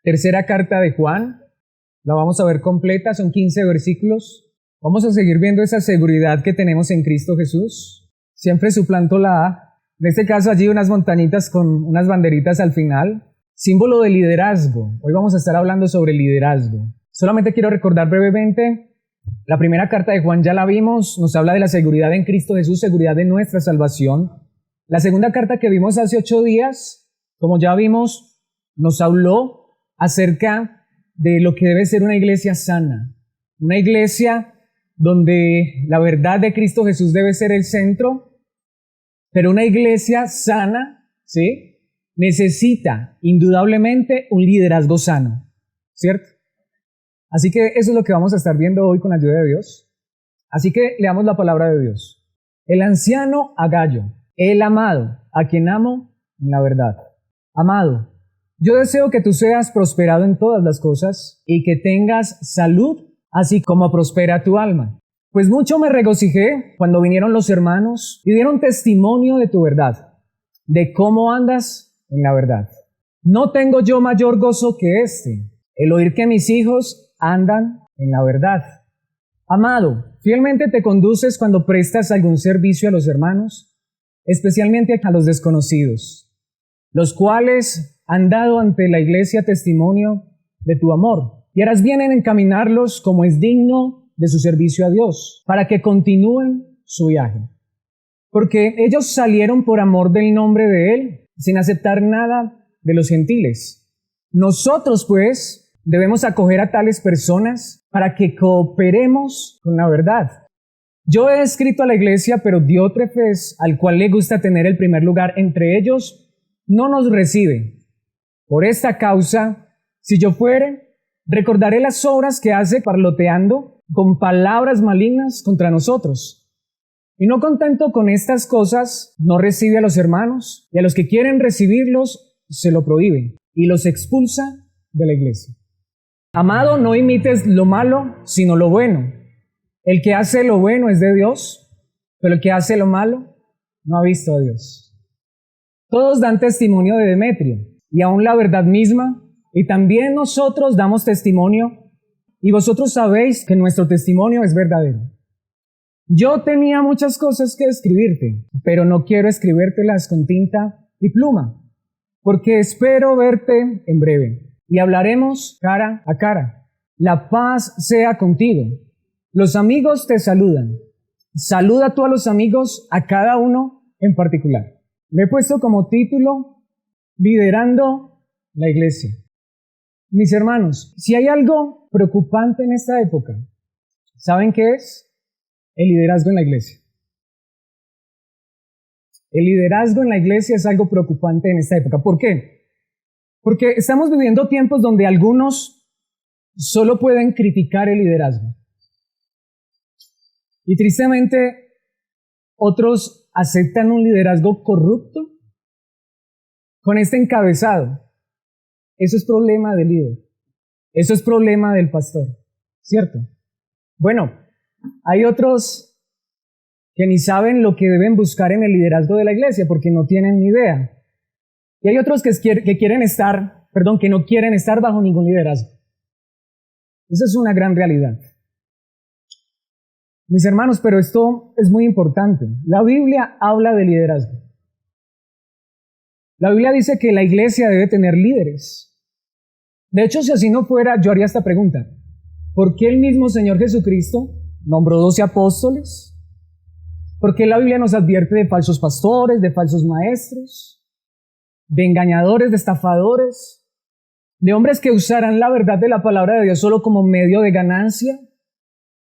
Tercera carta de Juan, la vamos a ver completa, son 15 versículos. Vamos a seguir viendo esa seguridad que tenemos en Cristo Jesús. Siempre suplanto la A. En este caso allí unas montañitas con unas banderitas al final. Símbolo de liderazgo. Hoy vamos a estar hablando sobre liderazgo. Solamente quiero recordar brevemente, la primera carta de Juan ya la vimos, nos habla de la seguridad en Cristo Jesús, seguridad de nuestra salvación. La segunda carta que vimos hace 8 días, como ya vimos, nos habló acerca de lo que debe ser una iglesia sana, una iglesia donde la verdad de Cristo Jesús debe ser el centro, pero una iglesia sana, ¿sí?, necesita indudablemente un liderazgo sano, ¿cierto? Así que eso es lo que vamos a estar viendo hoy con la ayuda de Dios. Así que leamos la palabra de Dios. El anciano Agayo, el amado, a quien amo en la verdad. Amado, yo deseo que tú seas prosperado en todas las cosas y que tengas salud, así como prospera tu alma. Pues mucho me regocijé cuando vinieron los hermanos y dieron testimonio de tu verdad, de cómo andas en la verdad. No tengo yo mayor gozo que este, el oír que mis hijos andan en la verdad. Amado, fielmente te conduces cuando prestas algún servicio a los hermanos, especialmente a los desconocidos, los cuales han dado ante la iglesia testimonio de tu amor, y harás bien en encaminarlos como es digno de su servicio a Dios, para que continúen su viaje. Porque ellos salieron por amor del nombre de Él, sin aceptar nada de los gentiles. Nosotros, pues, debemos acoger a tales personas para que cooperemos con la verdad. Yo he escrito a la iglesia, pero Diótrefes, al cual le gusta tener el primer lugar entre ellos, no nos recibe. Por esta causa, si yo fuere, recordaré las obras que hace parloteando con palabras malignas contra nosotros. Y no contento con estas cosas, no recibe a los hermanos, y a los que quieren recibirlos se lo prohíbe, y los expulsa de la iglesia. Amado, no imites lo malo, sino lo bueno. El que hace lo bueno es de Dios, pero el que hace lo malo no ha visto a Dios. Todos dan testimonio de Demetrio, y aún la verdad misma, y también nosotros damos testimonio, y vosotros sabéis que nuestro testimonio es verdadero. Yo tenía muchas cosas que escribirte, pero no quiero escribírtelas con tinta y pluma, porque espero verte en breve, y hablaremos cara a cara. La paz sea contigo. Los amigos te saludan. Saluda tú a los amigos, a cada uno en particular. Me he puesto como título Liderando la iglesia. Mis hermanos, si hay algo preocupante en esta época, ¿saben qué es? El liderazgo en la iglesia. El liderazgo en la iglesia es algo preocupante en esta época. ¿Por qué? Porque estamos viviendo tiempos donde algunos solo pueden criticar el liderazgo. Y tristemente, otros aceptan un liderazgo corrupto con este encabezado. Eso es problema del líder. Eso es problema del pastor, ¿cierto? Bueno, hay otros que ni saben lo que deben buscar en el liderazgo de la iglesia porque no tienen ni idea. Y hay otros que no quieren estar bajo ningún liderazgo. Esa es una gran realidad. Mis hermanos, pero esto es muy importante. La Biblia habla de liderazgo. La Biblia dice que la iglesia debe tener líderes. De hecho, si así no fuera, yo haría esta pregunta. ¿Por qué el mismo Señor Jesucristo nombró 12 apóstoles? ¿Por qué la Biblia nos advierte de falsos pastores, de falsos maestros, de engañadores, de estafadores, de hombres que usarán la verdad de la palabra de Dios solo como medio de ganancia?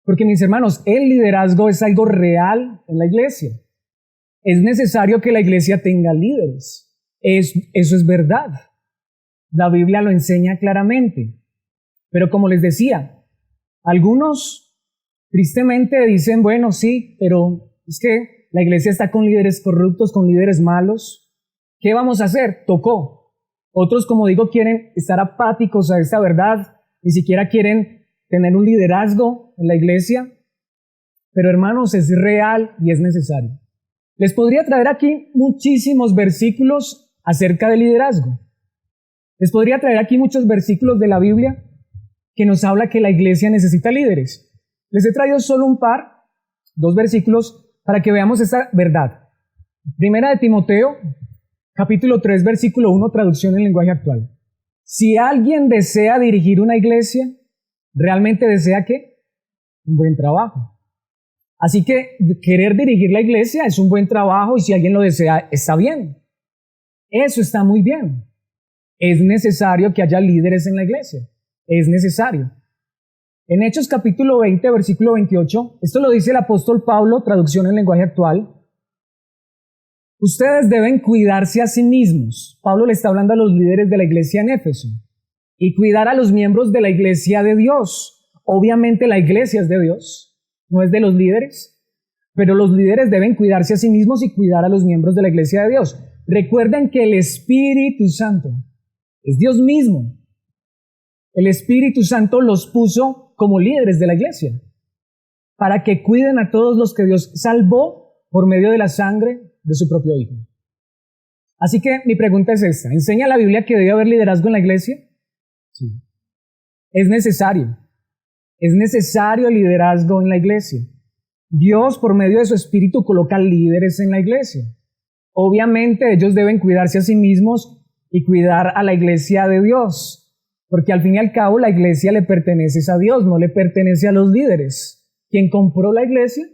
Porque, mis hermanos, el liderazgo es algo real en la iglesia. Es necesario que la iglesia tenga líderes. Eso es verdad. La Biblia lo enseña claramente. Pero como les decía, algunos tristemente dicen, bueno, sí, pero es que la iglesia está con líderes corruptos, con líderes malos. ¿Qué vamos a hacer? Tocó. Otros, como digo, quieren estar apáticos a esta verdad, ni siquiera quieren tener un liderazgo en la iglesia. Pero hermanos, es real y es necesario. Les podría traer aquí muchísimos versículos acerca del liderazgo. Les podría traer aquí muchos versículos de la Biblia que nos habla que la iglesia necesita líderes. Les he traído solo dos versículos para que veamos esta verdad. Primera de Timoteo, capítulo 3, versículo 1, traducción en lenguaje actual. Si alguien desea dirigir una iglesia, ¿realmente desea qué? Un buen trabajo. Así que querer dirigir la iglesia es un buen trabajo y si alguien lo desea, está bien. Eso está muy bien. Es necesario que haya líderes en la iglesia. Es necesario. En Hechos capítulo 20, versículo 28, esto lo dice el apóstol Pablo, traducción en lenguaje actual. Ustedes deben cuidarse a sí mismos. Pablo le está hablando a los líderes de la iglesia en Éfeso. Y cuidar a los miembros de la iglesia de Dios. Obviamente la iglesia es de Dios, no es de los líderes. Pero los líderes deben cuidarse a sí mismos y cuidar a los miembros de la iglesia de Dios. Recuerden que el Espíritu Santo es Dios mismo. El Espíritu Santo los puso como líderes de la iglesia para que cuiden a todos los que Dios salvó por medio de la sangre de su propio Hijo. Así que mi pregunta es esta. ¿Enseña la Biblia que debe haber liderazgo en la iglesia? Sí. Es necesario. Es necesario el liderazgo en la iglesia. Dios, por medio de su Espíritu, coloca líderes en la iglesia. Obviamente ellos deben cuidarse a sí mismos y cuidar a la iglesia de Dios. Porque al fin y al cabo la iglesia le pertenece a Dios, no le pertenece a los líderes. Quien compró la iglesia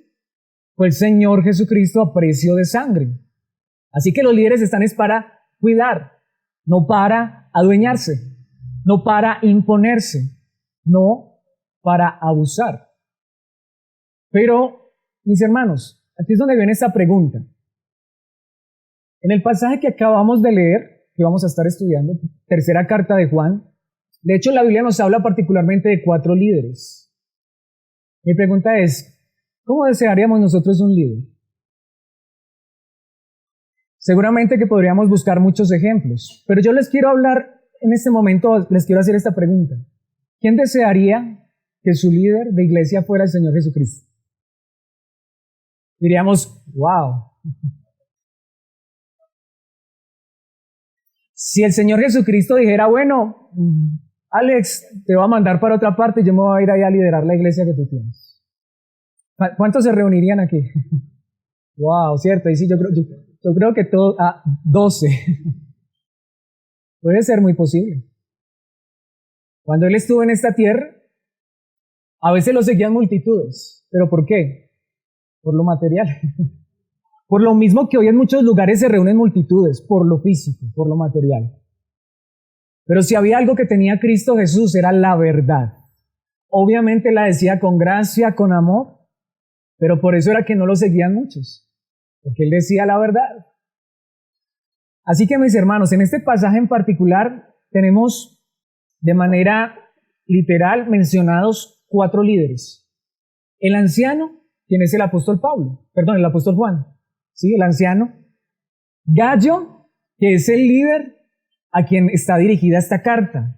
fue el Señor Jesucristo a precio de sangre. Así que los líderes están es para cuidar, no para adueñarse, no para imponerse, no para abusar. Pero, mis hermanos, aquí es donde viene esta pregunta. En el pasaje que acabamos de leer, que vamos a estar estudiando, tercera carta de Juan, de hecho la Biblia nos habla particularmente de 4 líderes. Mi pregunta es, ¿cómo desearíamos nosotros un líder? Seguramente que podríamos buscar muchos ejemplos, pero yo les quiero hablar en este momento, les quiero hacer esta pregunta. ¿Quién desearía que su líder de iglesia fuera el Señor Jesucristo? Diríamos, wow. Si el Señor Jesucristo dijera, bueno, Alex, te voy a mandar para otra parte y yo me voy a ir ahí a liderar la iglesia que tú tienes. ¿Cuántos se reunirían aquí? Wow, cierto. Y sí, yo creo que 12. Puede ser muy posible. Cuando Él estuvo en esta tierra, a veces lo seguían multitudes. ¿Pero por qué? Por lo material. Por lo mismo que hoy en muchos lugares se reúnen multitudes, por lo físico, por lo material. Pero si había algo que tenía Cristo Jesús, era la verdad. Obviamente la decía con gracia, con amor, pero por eso era que no lo seguían muchos, porque Él decía la verdad. Así que mis hermanos, en este pasaje en particular tenemos de manera literal mencionados 4 líderes. El anciano, quien es el apóstol el apóstol Juan, ¿sí? El anciano. Gallo, que es el líder a quien está dirigida esta carta.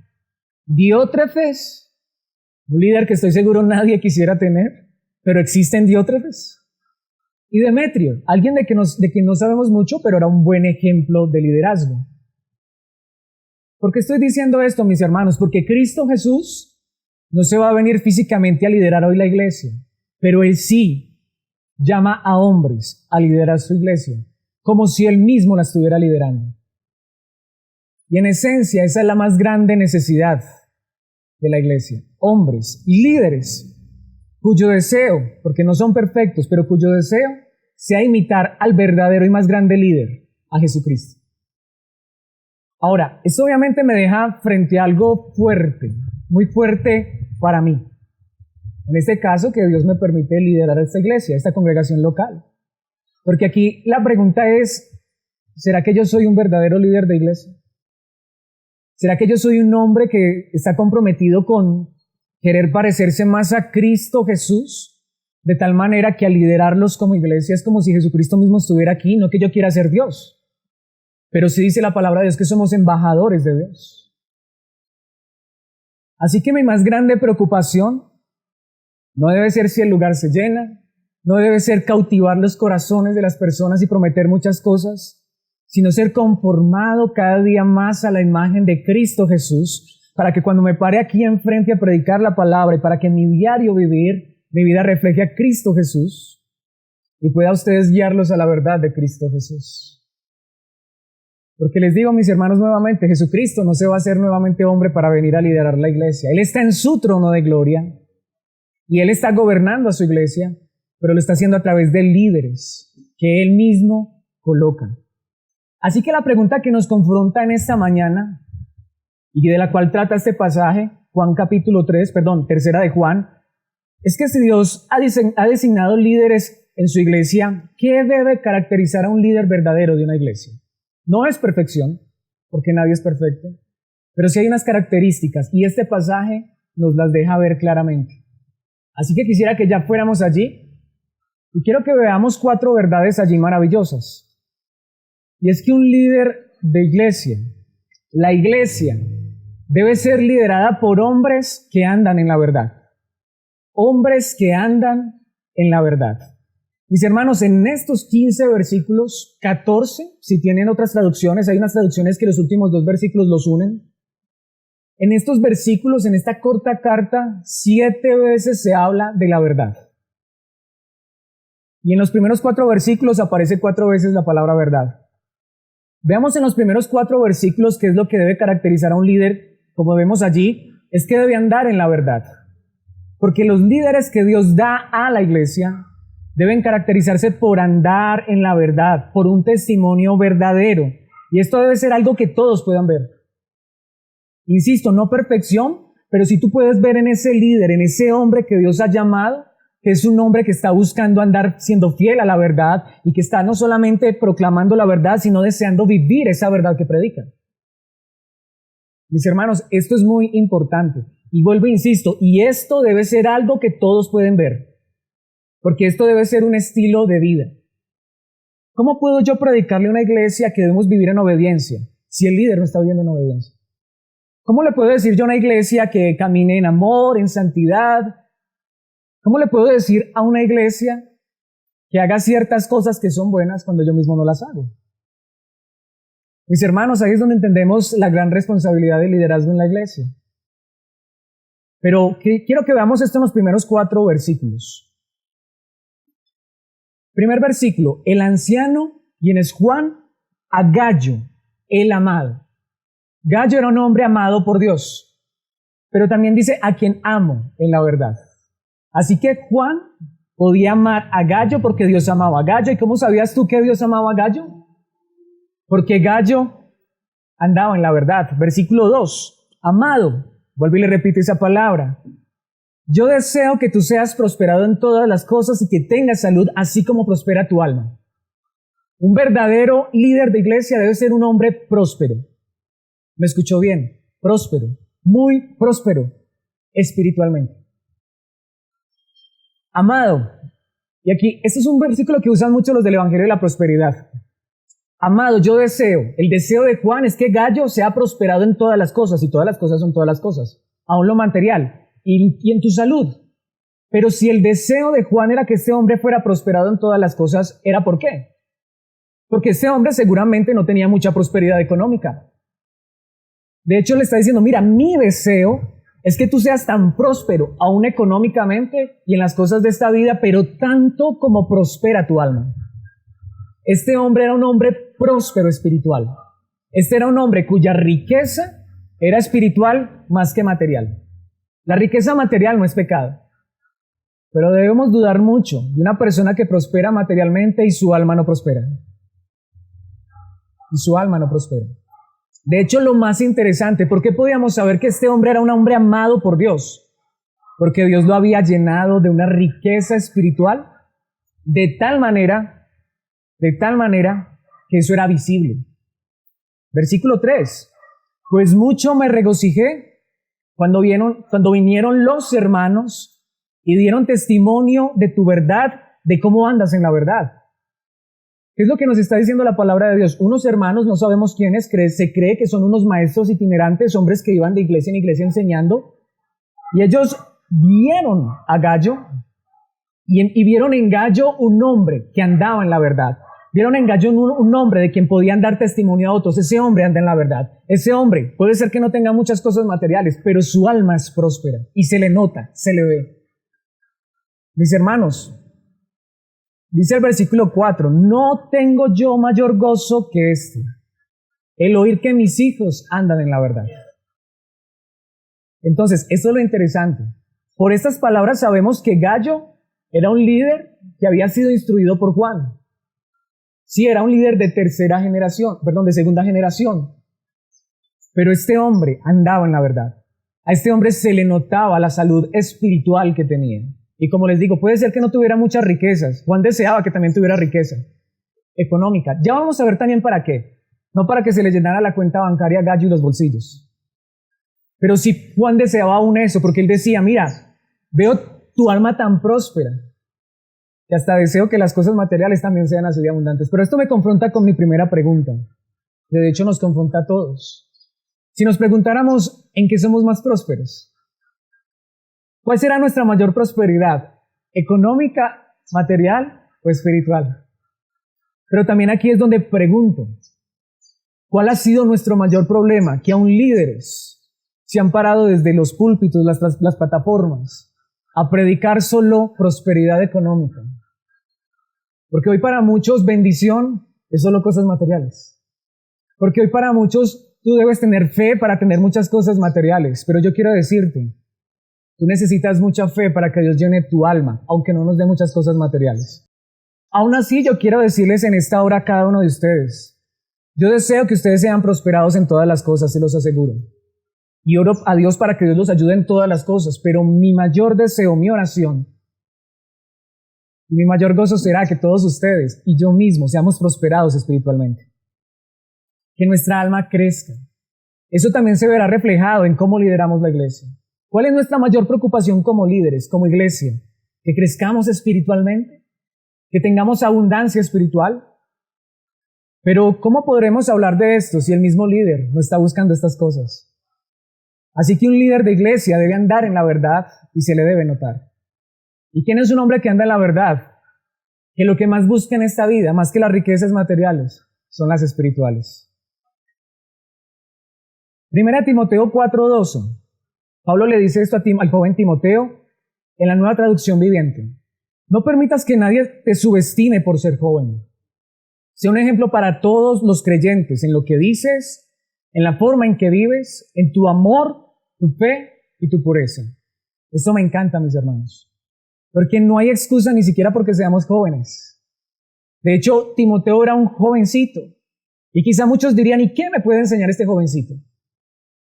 Diótrefes, un líder que estoy seguro nadie quisiera tener, pero existen Diótrefes. Y Demetrio, alguien de quien no sabemos mucho, pero era un buen ejemplo de liderazgo. ¿Por qué estoy diciendo esto, mis hermanos? Porque Cristo Jesús no se va a venir físicamente a liderar hoy la iglesia, pero Él sí llama a hombres a liderar su iglesia, como si Él mismo la estuviera liderando. Y en esencia, esa es la más grande necesidad de la iglesia. Hombres, líderes, cuyo deseo, porque no son perfectos, pero cuyo deseo sea imitar al verdadero y más grande líder, a Jesucristo. Ahora, esto obviamente me deja frente a algo fuerte, muy fuerte para mí. En este caso, que Dios me permite liderar esta iglesia, esta congregación local. Porque aquí la pregunta es, ¿será que yo soy un verdadero líder de iglesia? ¿Será que yo soy un hombre que está comprometido con querer parecerse más a Cristo Jesús? De tal manera que al liderarlos como iglesia es como si Jesucristo mismo estuviera aquí, no que yo quiera ser Dios. Pero sí dice la palabra de Dios que somos embajadores de Dios. Así que mi más grande preocupación no debe ser si el lugar se llena, no debe ser cautivar los corazones de las personas y prometer muchas cosas, sino ser conformado cada día más a la imagen de Cristo Jesús, para que cuando me pare aquí enfrente a predicar la palabra y para que en mi diario vivir, mi vida refleje a Cristo Jesús y pueda ustedes guiarlos a la verdad de Cristo Jesús. Porque les digo, mis hermanos, nuevamente, Jesucristo no se va a hacer nuevamente hombre para venir a liderar la iglesia. Él está en su trono de gloria y Él está gobernando a su iglesia, pero lo está haciendo a través de líderes que Él mismo coloca. Así que la pregunta que nos confronta en esta mañana y de la cual trata este pasaje, tercera de Juan, es que si Dios ha designado líderes en su iglesia, ¿qué debe caracterizar a un líder verdadero de una iglesia? No es perfección, porque nadie es perfecto, pero sí hay unas características y este pasaje nos las deja ver claramente. Así que quisiera que ya fuéramos allí y quiero que veamos 4 verdades allí maravillosas. Y es que un líder de iglesia, la iglesia, debe ser liderada por hombres que andan en la verdad. Hombres que andan en la verdad. Mis hermanos, en estos 15 versículos, 14, si tienen otras traducciones, hay unas traducciones que los últimos 2 versículos los unen. En estos versículos, en esta corta carta, 7 veces se habla de la verdad. Y en los primeros 4 versículos aparece 4 veces la palabra verdad. Veamos en los primeros 4 versículos qué es lo que debe caracterizar a un líder, como vemos allí, es que debe andar en la verdad. Porque los líderes que Dios da a la iglesia deben caracterizarse por andar en la verdad, por un testimonio verdadero. Y esto debe ser algo que todos puedan ver. Insisto, no perfección, pero si tú puedes ver en ese líder, en ese hombre que Dios ha llamado, que es un hombre que está buscando andar siendo fiel a la verdad y que está no solamente proclamando la verdad, sino deseando vivir esa verdad que predica. Mis hermanos, esto es muy importante. Y vuelvo e insisto, y esto debe ser algo que todos pueden ver. Porque esto debe ser un estilo de vida. ¿Cómo puedo yo predicarle a una iglesia que debemos vivir en obediencia si el líder no está viviendo en obediencia? ¿Cómo le puedo decir yo a una iglesia que camine en amor, en santidad? ¿Cómo le puedo decir a una iglesia que haga ciertas cosas que son buenas cuando yo mismo no las hago? Mis hermanos, ahí es donde entendemos la gran responsabilidad del liderazgo en la iglesia. Pero quiero que veamos esto en los primeros 4 versículos. Primer versículo, el anciano, quien es Juan, a Gallo, el amado. Gallo era un hombre amado por Dios, pero también dice a quien amo en la verdad. Así que Juan podía amar a Gallo porque Dios amaba a Gallo. ¿Y cómo sabías tú que Dios amaba a Gallo? Porque Gallo andaba en la verdad. Versículo 2, amado, vuelve y le repite esa palabra. Yo deseo que tú seas prosperado en todas las cosas y que tengas salud, así como prospera tu alma. Un verdadero líder de iglesia debe ser un hombre próspero. ¿Me escuchó bien? Próspero, muy próspero espiritualmente. Amado. Y aquí, este es un versículo que usan mucho los del Evangelio de la Prosperidad. Amado, yo deseo. El deseo de Juan es que Gallo sea prosperado en todas las cosas, y todas las cosas son todas las cosas, aún lo material. Y en tu salud. Pero si el deseo de Juan era que este hombre fuera prosperado en todas las cosas, ¿era por qué? Porque este hombre seguramente no tenía mucha prosperidad económica. De hecho, le está diciendo, mira, mi deseo es que tú seas tan próspero, aún económicamente y en las cosas de esta vida, pero tanto como prospera tu alma. Este hombre era un hombre próspero espiritual. Este era un hombre cuya riqueza era espiritual más que material. La riqueza material no es pecado, pero debemos dudar mucho de una persona que prospera materialmente y su alma no prospera. Y su alma no prospera. De hecho, lo más interesante, ¿por qué podíamos saber que este hombre era un hombre amado por Dios? Porque Dios lo había llenado de una riqueza espiritual de tal manera que eso era visible. Versículo 3. Pues mucho me regocijé cuando vinieron los hermanos y dieron testimonio de tu verdad, de cómo andas en la verdad. ¿Qué es lo que nos está diciendo la palabra de Dios? Unos hermanos, no sabemos quiénes, se cree que son unos maestros itinerantes, hombres que iban de iglesia en iglesia enseñando, y ellos vieron a Gallo y vieron en Gallo un hombre que andaba en la verdad. Vieron en Gallo un hombre de quien podían dar testimonio a otros. Ese hombre anda en la verdad. Ese hombre puede ser que no tenga muchas cosas materiales, pero su alma es próspera y se le nota, se le ve. Mis hermanos, dice el versículo 4, no tengo yo mayor gozo que este, el oír que mis hijos andan en la verdad. Entonces, esto es lo interesante. Por estas palabras sabemos que Gallo era un líder que había sido instruido por Juan. Sí, era un líder de de segunda generación. Pero este hombre andaba en la verdad. A este hombre se le notaba la salud espiritual que tenía. Y como les digo, puede ser que no tuviera muchas riquezas. Juan deseaba que también tuviera riqueza económica. Ya vamos a ver también para qué. No para que se le llenara la cuenta bancaria a Gallo y los bolsillos. Pero sí Juan deseaba aún eso, porque él decía, mira, veo tu alma tan próspera, que hasta deseo que las cosas materiales también sean así de abundantes. Pero esto me confronta con mi primera pregunta. De hecho, nos confronta a todos. Si nos preguntáramos en qué somos más prósperos, ¿cuál será nuestra mayor prosperidad? ¿Económica, material o espiritual? Pero también aquí es donde pregunto, ¿cuál ha sido nuestro mayor problema? Que aún líderes se han parado desde los púlpitos, las plataformas, a predicar solo prosperidad económica. Porque hoy para muchos bendición es solo cosas materiales. Porque hoy para muchos tú debes tener fe para tener muchas cosas materiales. Pero yo quiero decirte, tú necesitas mucha fe para que Dios llene tu alma, aunque no nos dé muchas cosas materiales. Aún así, yo quiero decirles en esta hora a cada uno de ustedes, yo deseo que ustedes sean prosperados en todas las cosas, se los aseguro. Y oro a Dios para que Dios los ayude en todas las cosas, pero mi mayor deseo, mi oración, mi mayor gozo será que todos ustedes y yo mismo seamos prosperados espiritualmente. Que nuestra alma crezca. Eso también se verá reflejado en cómo lideramos la iglesia. ¿Cuál es nuestra mayor preocupación como líderes, como iglesia? Que crezcamos espiritualmente, que tengamos abundancia espiritual. Pero ¿cómo podremos hablar de esto si el mismo líder no está buscando estas cosas? Así que un líder de iglesia debe andar en la verdad y se le debe notar. ¿Y quién es un hombre que anda en la verdad? Que lo que más busca en esta vida, más que las riquezas materiales, son las espirituales. 1 Timoteo 4:12. Pablo le dice esto al joven Timoteo en la Nueva Traducción Viviente. No permitas que nadie te subestime por ser joven. Sea un ejemplo para todos los creyentes en lo que dices, en la forma en que vives, en tu amor, tu fe y tu pureza. Esto me encanta, mis hermanos, porque no hay excusa ni siquiera porque seamos jóvenes. De hecho, Timoteo era un jovencito, y quizá muchos dirían, ¿y qué me puede enseñar este jovencito?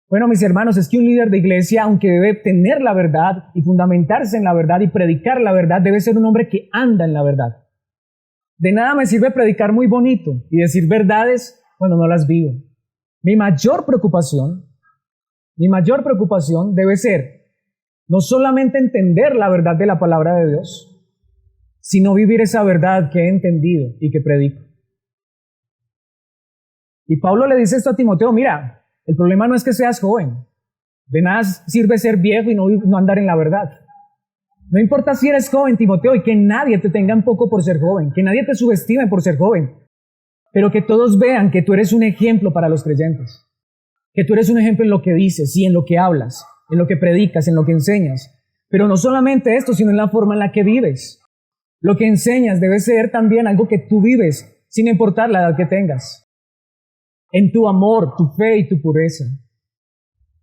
Bueno, mis hermanos, es que un líder de iglesia, aunque debe tener la verdad y fundamentarse en la verdad y predicar la verdad, debe ser un hombre que anda en la verdad. De nada me sirve predicar muy bonito y decir verdades cuando no las vivo. Mi mayor preocupación debe ser no solamente entender la verdad de la palabra de Dios, sino vivir esa verdad que he entendido y que predico. Y Pablo le dice esto a Timoteo, mira, el problema no es que seas joven, de nada sirve ser viejo y no andar en la verdad. No importa si eres joven, Timoteo, y que nadie te tenga en poco por ser joven, que nadie te subestime por ser joven, pero que todos vean que tú eres un ejemplo para los creyentes, que tú eres un ejemplo en lo que dices y en lo que hablas, en lo que predicas, en lo que enseñas. Pero no solamente esto, sino en la forma en la que vives. Lo que enseñas debe ser también algo que tú vives, sin importar la edad que tengas. En tu amor, tu fe y tu pureza.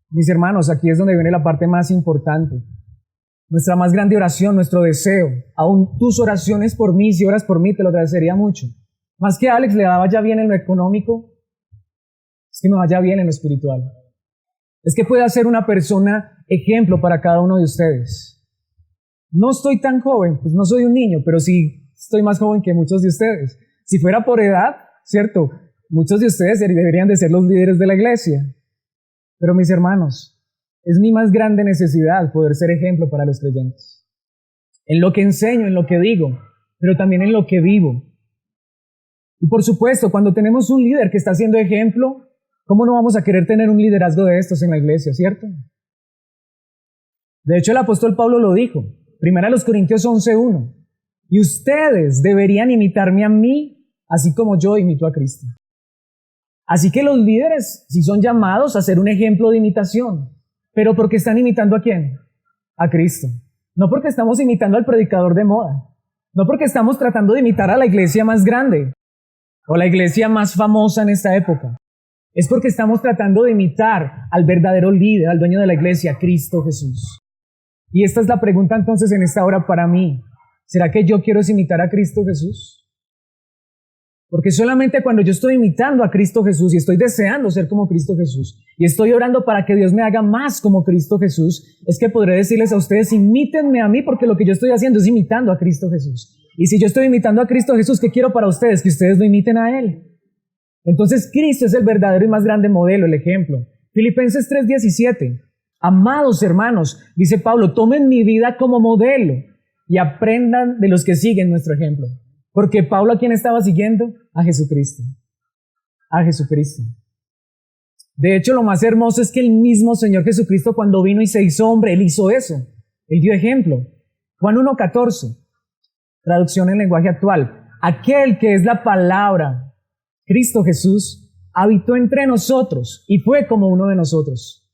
Mis hermanos, aquí es donde viene la parte más importante. Nuestra más grande oración, nuestro deseo. Aún tus oraciones por mí, si oras por mí, te lo agradecería mucho. Más que a Alex le vaya bien en lo económico, es que me vaya bien en lo espiritual. Es que pueda ser una persona ejemplo para cada uno de ustedes. No estoy tan joven, pues no soy un niño, pero sí estoy más joven que muchos de ustedes. Si fuera por edad, ¿cierto? Muchos de ustedes deberían de ser los líderes de la iglesia. Pero mis hermanos, es mi más grande necesidad poder ser ejemplo para los creyentes. En lo que enseño, en lo que digo, pero también en lo que vivo. Y por supuesto, cuando tenemos un líder que está siendo ejemplo, ¿cómo no vamos a querer tener un liderazgo de estos en la iglesia, cierto? De hecho, el apóstol Pablo lo dijo, 1 Corintios 11:1. Y ustedes deberían imitarme a mí así como yo imito a Cristo. Así que los líderes sí son llamados a ser un ejemplo de imitación, pero porque están imitando ¿a quién? A Cristo. No porque estamos imitando al predicador de moda, no porque estamos tratando de imitar a la iglesia más grande o la iglesia más famosa en esta época. Es porque estamos tratando de imitar al verdadero líder, al dueño de la iglesia, Cristo Jesús. Y esta es la pregunta entonces en esta hora para mí. ¿Será que yo quiero imitar a Cristo Jesús? Porque solamente cuando yo estoy imitando a Cristo Jesús y estoy deseando ser como Cristo Jesús y estoy orando para que Dios me haga más como Cristo Jesús, es que podré decirles a ustedes, imítenme a mí, porque lo que yo estoy haciendo es imitando a Cristo Jesús. Y si yo estoy imitando a Cristo Jesús, ¿qué quiero para ustedes? Que ustedes lo imiten a Él. Entonces Cristo es el verdadero y más grande modelo, el ejemplo. Filipenses 3:17. Amados hermanos, dice Pablo, tomen mi vida como modelo y aprendan de los que siguen nuestro ejemplo. Porque Pablo, ¿a quién estaba siguiendo? A Jesucristo. A Jesucristo. De hecho, lo más hermoso es que el mismo Señor Jesucristo, cuando vino y se hizo hombre, Él hizo eso. Él dio ejemplo. Juan 1:14, traducción en lenguaje actual. Aquel que es la palabra, Cristo Jesús, habitó entre nosotros y fue como uno de nosotros.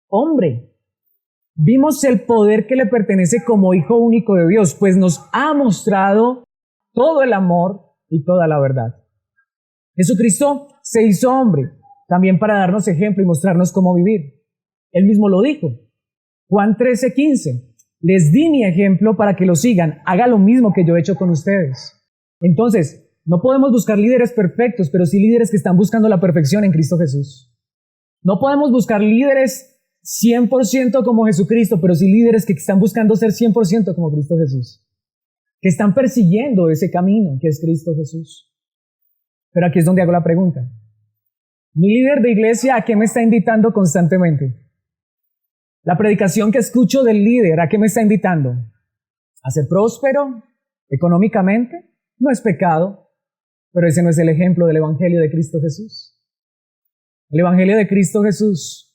Hombre. Vimos el poder que le pertenece como Hijo único de Dios, pues nos ha mostrado todo el amor y toda la verdad. Jesucristo se hizo hombre, también para darnos ejemplo y mostrarnos cómo vivir. Él mismo lo dijo. Juan 13:15. Les di mi ejemplo para que lo sigan. Haga lo mismo que yo he hecho con ustedes. Entonces, no podemos buscar líderes perfectos, pero sí líderes que están buscando la perfección en Cristo Jesús. No podemos buscar líderes 100% como Jesucristo, pero sí líderes que están buscando ser 100% como Cristo Jesús, que están persiguiendo ese camino que es Cristo Jesús. Pero aquí es donde hago la pregunta. Mi líder de iglesia, ¿a qué me está invitando constantemente? La predicación que escucho del líder, ¿a qué me está invitando? ¿A ser próspero económicamente? No es pecado, pero ese no es el ejemplo del Evangelio de Cristo Jesús. El Evangelio de Cristo Jesús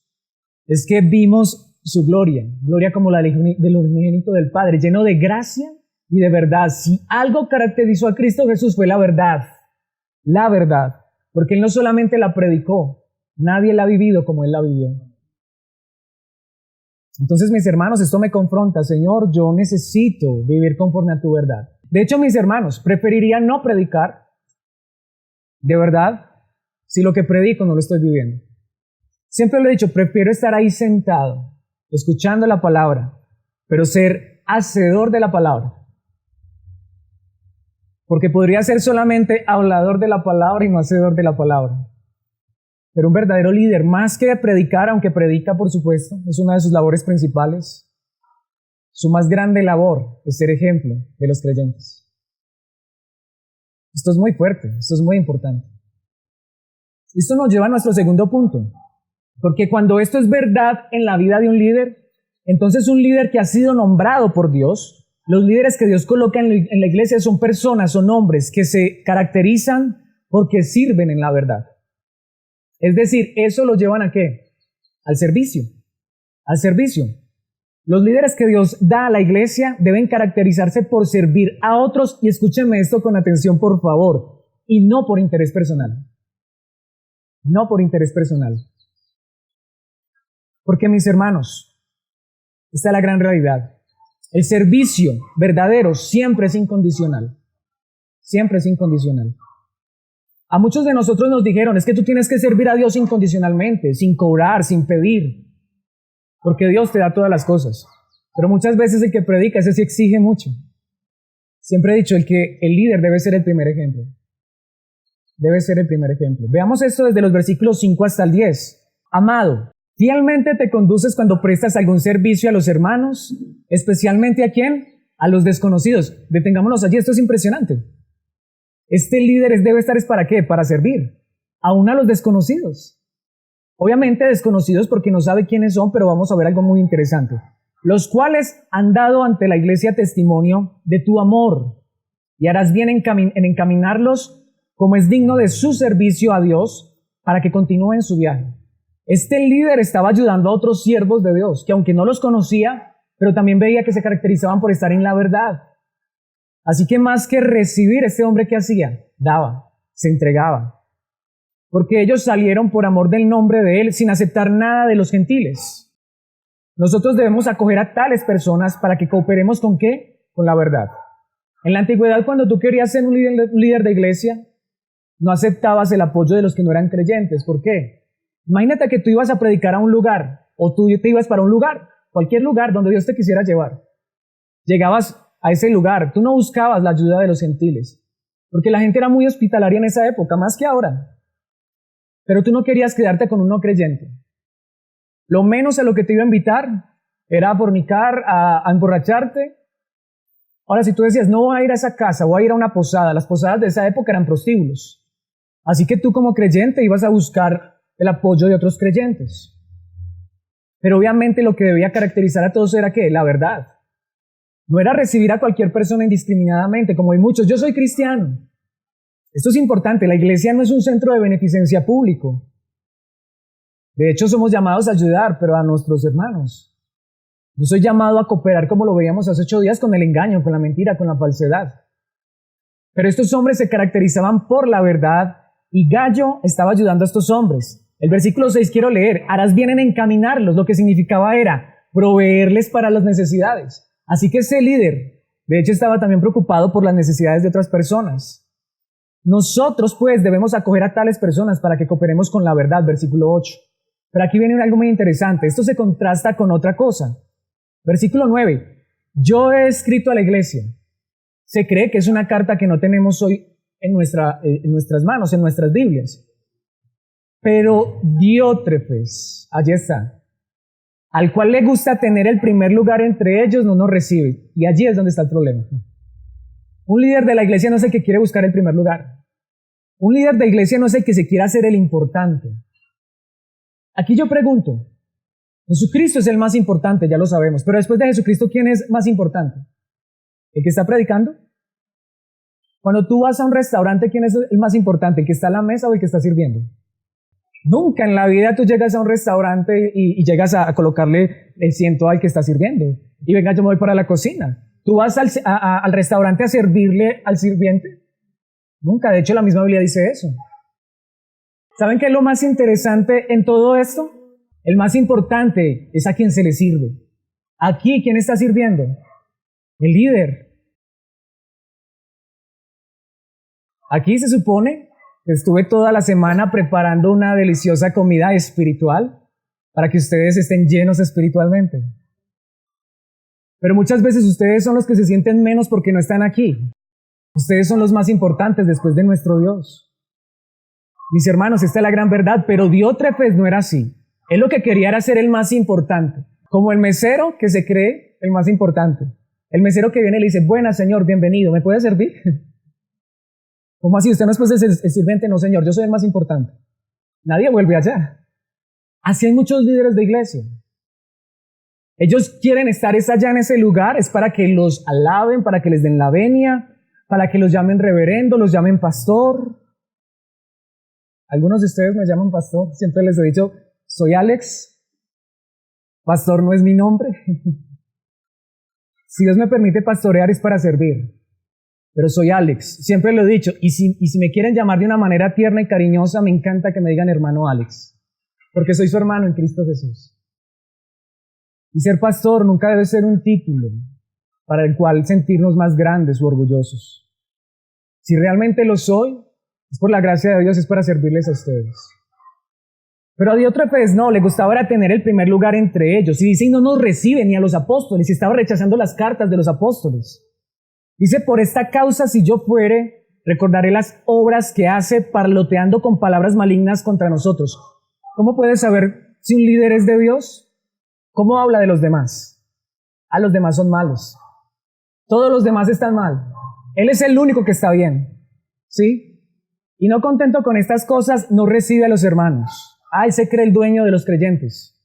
es que vimos su gloria como la del unigénito del Padre, lleno de gracia y de verdad. Si algo caracterizó a Cristo Jesús fue la verdad, porque Él no solamente la predicó, nadie la ha vivido como Él la vivió. Entonces, mis hermanos, esto me confronta. Señor, yo necesito vivir conforme a tu verdad. De hecho, mis hermanos, preferiría no predicar, de verdad, si lo que predico no lo estoy viviendo. Siempre lo he dicho, prefiero estar ahí sentado, escuchando la palabra, pero ser hacedor de la palabra. Porque podría ser solamente hablador de la palabra y no hacedor de la palabra. Pero un verdadero líder, más que predicar, aunque predica, por supuesto, es una de sus labores principales. Su más grande labor es ser ejemplo de los creyentes. Esto es muy fuerte, esto es muy importante. Esto nos lleva a nuestro segundo punto. Porque cuando esto es verdad en la vida de un líder, entonces un líder que ha sido nombrado por Dios, los líderes que Dios coloca en la iglesia son personas, son hombres que se caracterizan porque sirven en la verdad. Es decir, eso lo llevan ¿a qué? Al servicio. Al servicio. Los líderes que Dios da a la iglesia deben caracterizarse por servir a otros, y escúchenme esto con atención, por favor, y no por interés personal. No por interés personal. Porque, mis hermanos, esta es la gran realidad. El servicio verdadero siempre es incondicional. Siempre es incondicional. A muchos de nosotros nos dijeron, es que tú tienes que servir a Dios incondicionalmente, sin cobrar, sin pedir, porque Dios te da todas las cosas. Pero muchas veces el que predica, ese sí exige mucho. Siempre he dicho, el líder debe ser el primer ejemplo. Debe ser el primer ejemplo. Veamos esto desde los versículos 5 hasta el 10. Amado, ¿fielmente te conduces cuando prestas algún servicio a los hermanos? ¿Especialmente a quién? A los desconocidos. Detengámonos allí, esto es impresionante. Este líder debe estar, ¿es para qué? Para servir. Aún a los desconocidos. Obviamente desconocidos porque no sabe quiénes son, pero vamos a ver algo muy interesante. Los cuales han dado ante la iglesia testimonio de tu amor, y harás bien en encaminarlos como es digno de su servicio a Dios para que continúen su viaje. Este líder estaba ayudando a otros siervos de Dios, que aunque no los conocía, pero también veía que se caracterizaban por estar en la verdad. Así que más que recibir, este hombre, ¿qué hacía? Daba. se entregaba. Porque ellos salieron por amor del nombre de Él sin aceptar nada de los gentiles. Nosotros debemos acoger a tales personas para que cooperemos ¿con qué? Con la verdad. En la antigüedad, cuando tú querías ser un líder de iglesia, no aceptabas el apoyo de los que no eran creyentes. ¿Por qué? Imagínate que tú ibas a predicar a un lugar, o tú te ibas para un lugar, cualquier lugar donde Dios te quisiera llevar. Llegabas a ese lugar, tú no buscabas la ayuda de los gentiles, porque la gente era muy hospitalaria en esa época, más que ahora. Pero tú no querías quedarte con un no creyente. Lo menos a lo que te iba a invitar era a fornicar, a emborracharte. Ahora, si tú decías, no voy a ir a esa casa, voy a ir a una posada, las posadas de esa época eran prostíbulos. Así que tú como creyente ibas a buscar el apoyo de otros creyentes. Pero obviamente lo que debía caracterizar a todos era ¿qué? La verdad. No era recibir a cualquier persona indiscriminadamente, como hay muchos. Yo soy cristiano. Esto es importante, la iglesia no es un centro de beneficencia público. De hecho, somos llamados a ayudar, pero a nuestros hermanos. Yo soy llamado a cooperar como lo veíamos hace 8 días con el engaño, con la mentira, con la falsedad. Pero estos hombres se caracterizaban por la verdad y Gallo estaba ayudando a estos hombres. El versículo 6 quiero leer, harás bien en encaminarlos, lo que significaba era proveerles para las necesidades. Así que ese líder, de hecho, estaba también preocupado por las necesidades de otras personas. Nosotros, pues, debemos acoger a tales personas para que cooperemos con la verdad, versículo 8. Pero aquí viene algo muy interesante. Esto se contrasta con otra cosa. Versículo 9. Yo he escrito a la iglesia. Se cree que es una carta que no tenemos hoy en nuestras manos, en nuestras Biblias. Pero Diótrefes, allí está, al cual le gusta tener el primer lugar entre ellos, no nos recibe. Y allí es donde está el problema. Un líder de la iglesia no es el que quiere buscar el primer lugar. Un líder de iglesia no es el que se quiere hacer el importante. Aquí yo pregunto, Jesucristo es el más importante, ya lo sabemos, pero después de Jesucristo, ¿quién es más importante? ¿El que está predicando? Cuando tú vas a un restaurante, ¿quién es el más importante? ¿El que está a la mesa o el que está sirviendo? Nunca en la vida tú llegas a un restaurante y llegas a colocarle el ciento al que está sirviendo. Y venga, yo me voy para la cocina. ¿Tú vas al restaurante a servirle al sirviente? Nunca, de hecho la misma Biblia dice eso. ¿Saben qué es lo más interesante en todo esto? El más importante es a quien se le sirve. Aquí, ¿quién está sirviendo? El líder. Aquí se supone que estuve toda la semana preparando una deliciosa comida espiritual para que ustedes estén llenos espiritualmente. Pero muchas veces ustedes son los que se sienten menos porque no están aquí. Ustedes son los más importantes después de nuestro Dios. Mis hermanos, esta es la gran verdad, pero Diótrefes no era así. Él lo que quería era ser el más importante. Como el mesero que se cree el más importante. El mesero que viene y le dice, buenas señor, bienvenido, ¿me puede servir? ¿Cómo así? ¿Usted no es pues el sirviente? No señor, yo soy el más importante. Nadie vuelve allá. Así hay muchos líderes de iglesia. Ellos quieren estar allá en ese lugar, es para que los alaben, para que les den la venia, para que los llamen reverendo, los llamen pastor. Algunos de ustedes me llaman pastor, siempre les he dicho, soy Alex, pastor no es mi nombre. Si Dios me permite pastorear es para servir, pero soy Alex, siempre lo he dicho, y si me quieren llamar de una manera tierna y cariñosa, me encanta que me digan hermano Alex, porque soy su hermano en Cristo Jesús. Y ser pastor nunca debe ser un título para el cual sentirnos más grandes u orgullosos. Si realmente lo soy, es por la gracia de Dios, es para servirles a ustedes. Pero a Diótrefes no, le gustaba era tener el primer lugar entre ellos. Y dice, y no nos recibe ni a los apóstoles, y estaba rechazando las cartas de los apóstoles. Dice, por esta causa, si yo fuere, recordaré las obras que hace parloteando con palabras malignas contra nosotros. ¿Cómo puedes saber si un líder es de Dios? ¿Cómo habla de los demás? Ah, los demás son malos. Todos los demás están mal. Él es el único que está bien. ¿Sí? Y no contento con estas cosas, no recibe a los hermanos. Él se cree el dueño de los creyentes.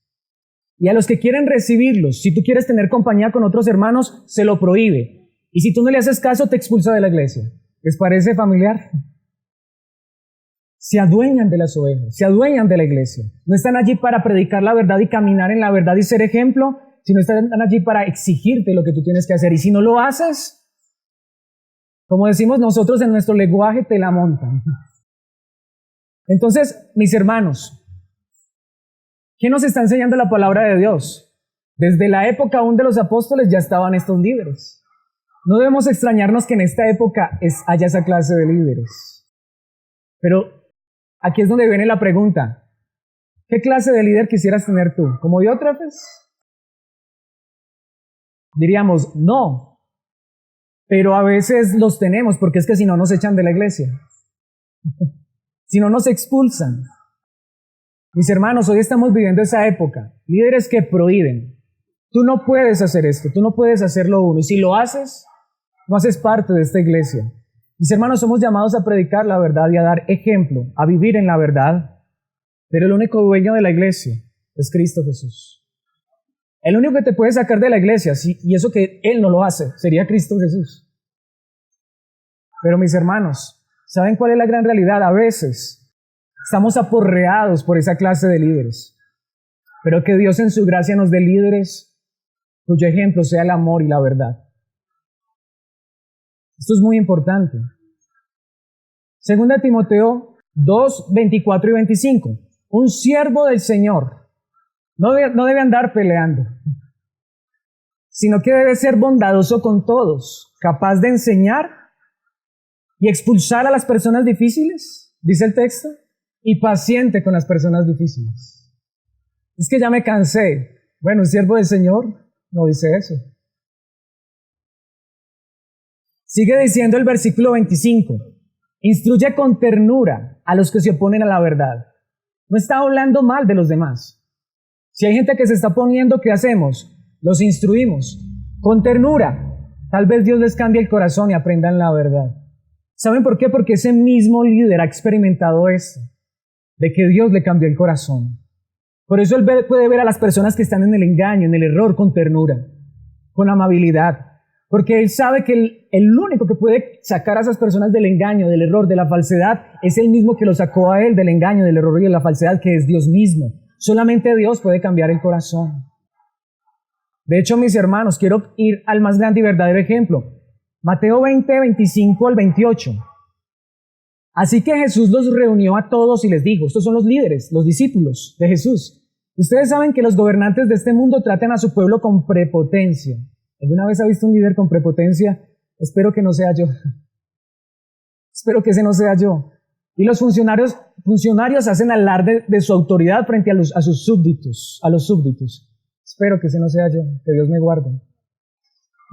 Y a los que quieren recibirlos, si tú quieres tener compañía con otros hermanos, se lo prohíbe. Y si tú no le haces caso, te expulsa de la iglesia. ¿Les parece familiar? Se adueñan de las ovejas, se adueñan de la iglesia. No están allí para predicar la verdad y caminar en la verdad y ser ejemplo, sino están allí para exigirte lo que tú tienes que hacer. Y si no lo haces, como decimos nosotros en nuestro lenguaje, te la montan. Entonces, mis hermanos, ¿qué nos está enseñando la palabra de Dios? Desde la época aún de los apóstoles ya estaban estos líderes. No debemos extrañarnos que en esta época haya esa clase de líderes. Pero aquí es donde viene la pregunta. ¿Qué clase de líder quisieras tener tú? ¿Como Diótrefes? Diríamos, no. Pero a veces los tenemos, porque es que si no nos echan de la iglesia. Si no nos expulsan. Mis hermanos, hoy estamos viviendo esa época. Líderes que prohíben. Tú no puedes hacer esto, tú no puedes hacerlo uno. Y si lo haces, no haces parte de esta iglesia. Mis hermanos, somos llamados a predicar la verdad y a dar ejemplo, a vivir en la verdad. Pero el único dueño de la iglesia es Cristo Jesús. El único que te puede sacar de la iglesia, y eso que Él no lo hace, sería Cristo Jesús. Pero mis hermanos, ¿saben cuál es la gran realidad? A veces estamos aporreados por esa clase de líderes. Pero que Dios en su gracia nos dé líderes cuyo ejemplo sea el amor y la verdad. Esto es muy importante. Segunda Timoteo 2, 24 y 25. Un siervo del Señor no debe andar peleando, sino que debe ser bondadoso con todos, capaz de enseñar y expulsar a las personas difíciles, dice el texto, y paciente con las personas difíciles. Es que ya me cansé. Bueno, un siervo del Señor no dice eso. Sigue diciendo el versículo 25. Instruye con ternura a los que se oponen a la verdad. No está hablando mal de los demás. Si hay gente que se está oponiendo, ¿qué hacemos? Los instruimos con ternura. Tal vez Dios les cambie el corazón y aprendan la verdad. ¿Saben por qué? Porque ese mismo líder ha experimentado esto, de que Dios le cambió el corazón. Por eso él puede ver a las personas que están en el engaño, en el error, con ternura, con amabilidad. Porque él sabe que el único que puede sacar a esas personas del engaño, del error, de la falsedad, es el mismo que lo sacó a él del engaño, del error y de la falsedad, que es Dios mismo. Solamente Dios puede cambiar el corazón. De hecho, mis hermanos, quiero ir al más grande y verdadero ejemplo. Mateo 20, 25 al 28. Así que Jesús los reunió a todos y les dijo, estos son los líderes, los discípulos de Jesús. Ustedes saben que los gobernantes de este mundo tratan a su pueblo con prepotencia. ¿Alguna vez ha visto un líder con prepotencia? Espero que no sea yo. Espero que ese no sea yo. Y los funcionarios hacen alarde de su autoridad frente a sus súbditos, a los súbditos. Espero que ese no sea yo, que Dios me guarde.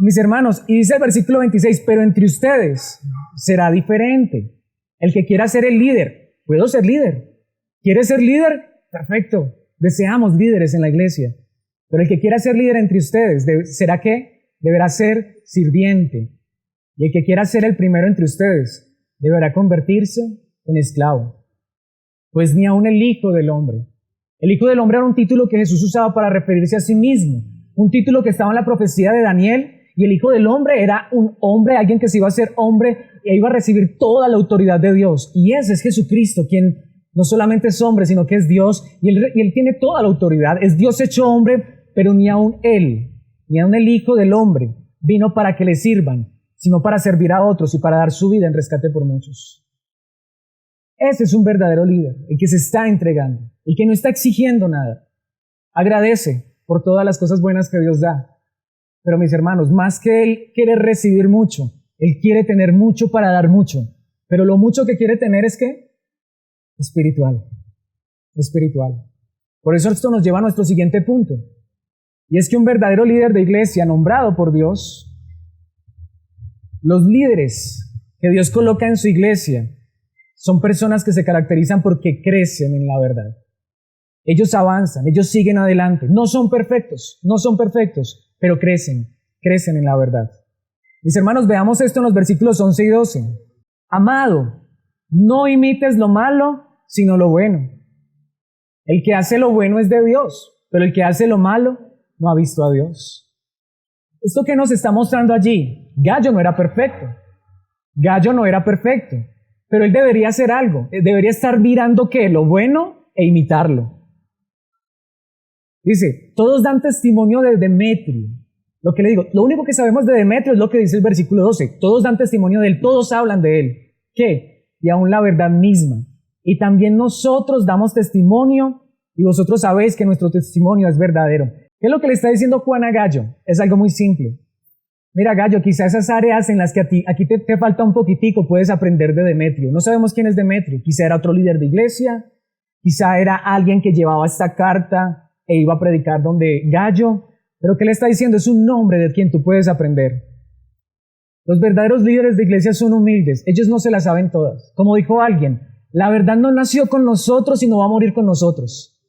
Mis hermanos, y dice el versículo 26, pero entre ustedes será diferente. El que quiera ser el líder, puedo ser líder. ¿Quieres ser líder? Perfecto. Deseamos líderes en la iglesia. Pero el que quiera ser líder entre ustedes, ¿será qué? Deberá ser sirviente. Y el que quiera ser el primero entre ustedes, deberá convertirse en esclavo. Pues ni aun el Hijo del Hombre. El Hijo del Hombre era un título que Jesús usaba para referirse a sí mismo. Un título que estaba en la profecía de Daniel. Y el Hijo del Hombre era un hombre, alguien que se iba a ser hombre e iba a recibir toda la autoridad de Dios. Y ese es Jesucristo, quien no solamente es hombre, sino que es Dios. Y él tiene toda la autoridad. Es Dios hecho hombre, pero ni aun Él, ni aun el Hijo del Hombre, vino para que le sirvan, sino para servir a otros y para dar su vida en rescate por muchos. Ese es un verdadero líder, el que se está entregando, el que no está exigiendo nada. Agradece por todas las cosas buenas que Dios da. Pero mis hermanos, más que Él quiere recibir mucho, Él quiere tener mucho para dar mucho. Pero lo mucho que quiere tener es ¿qué? Espiritual. Espiritual. Por eso esto nos lleva a nuestro siguiente punto. Y es que un verdadero líder de iglesia nombrado por Dios, los líderes que Dios coloca en su iglesia, son personas que se caracterizan porque crecen en la verdad. Ellos avanzan, ellos siguen adelante. No son perfectos, pero crecen en la verdad. Mis hermanos, veamos esto en los versículos 11 y 12. Amado, no imites lo malo, sino lo bueno. El que hace lo bueno es de Dios, pero el que hace lo malo no ha visto a Dios. ¿Esto qué nos está mostrando allí? Gallo no era perfecto, pero él debería hacer algo, debería estar mirando ¿qué? Lo bueno e imitarlo. Dice, todos dan testimonio de Demetrio. Lo que le digo, lo único que sabemos de Demetrio es lo que dice el versículo 12. Todos dan testimonio de él, todos hablan de él. ¿Qué? Y aún la verdad misma. y también nosotros damos testimonio y vosotros sabéis que nuestro testimonio es verdadero. ¿Qué es lo que le está diciendo Juan a Gallo? Es algo muy simple. Mira, Gallo, quizá esas áreas en las que aquí te falta un poquitico puedes aprender de Demetrio. No sabemos quién es Demetrio. Quizá era otro líder de iglesia, quizá era alguien que llevaba esta carta e iba a predicar donde Gallo. Pero ¿qué le está diciendo? Es un nombre de quien tú puedes aprender. Los verdaderos líderes de iglesia son humildes. Ellos no se las saben todas. Como dijo alguien, la verdad no nació con nosotros y no va a morir con nosotros.